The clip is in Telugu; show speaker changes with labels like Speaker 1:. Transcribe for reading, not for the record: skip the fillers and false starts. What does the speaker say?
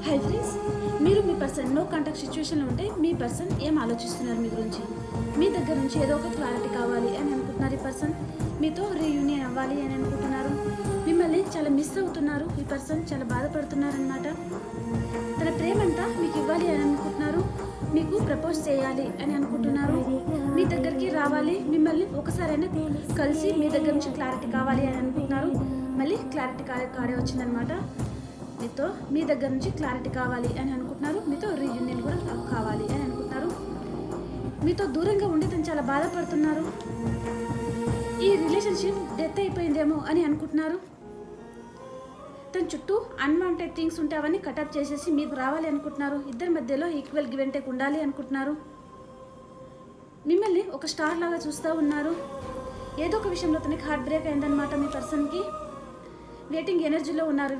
Speaker 1: హాయ్ ఫ్రెండ్స్, మీరు మీ పర్సన్ నో కాంటాక్ట్ సిచ్యువేషన్లో ఉంటే మీ పర్సన్ ఏం ఆలోచిస్తున్నారు మీ గురించి? మీ దగ్గర నుంచి ఏదో ఒక క్లారిటీ కావాలి అని అనుకుంటున్నారు. ఈ పర్సన్ మీతో రీయూనియన్ అవ్వాలి అని అనుకుంటున్నారు. మిమ్మల్ని చాలా మిస్ అవుతున్నారు. ఈ పర్సన్ చాలా బాధపడుతున్నారు అనమాట. తన ప్రేమంతా మీకు ఇవ్వాలి అని అనుకుంటున్నారు. మీకు ప్రపోజ్ చేయాలి అని అనుకుంటున్నారు. మీ దగ్గరికి రావాలి, మిమ్మల్ని ఒకసారైనా కలిసి మీ దగ్గర నుంచి క్లారిటీ కావాలి అని అనుకుంటున్నారు. మళ్ళీ క్లారిటీ కాడే వచ్చిందనమాట. మీతో మీ దగ్గర నుంచి క్లారిటీ కావాలి అని అనుకుంటున్నారు. మీతో రీయూనియన్ కూడా కావాలి అని అనుకుంటున్నారు. మీతో దూరంగా ఉండి తను చాలా బాధపడుతున్నారు. ఈ రిలేషన్షిప్ డెత్ అయిపోయిందేమో అని అనుకుంటున్నారు. తన చుట్టూ అన్వాంటెడ్ థింగ్స్ ఉంటే అవన్నీ కటప్ చేసేసి మీకు రావాలి అనుకుంటున్నారు. ఇద్దరి మధ్యలో ఈక్వల్ గివ్ అండ్ టేక్ ఉండాలి అనుకుంటున్నారు. మిమ్మల్ని ఒక స్టార్ లాగా చూస్తూ ఉన్నారు. ఏదో ఒక విషయంలో తనకి హార్ట్ బ్రేక్ అయిందనమాట. మీ పర్సన్కి వెయిటింగ్ ఎనర్జీలో ఉన్నారు.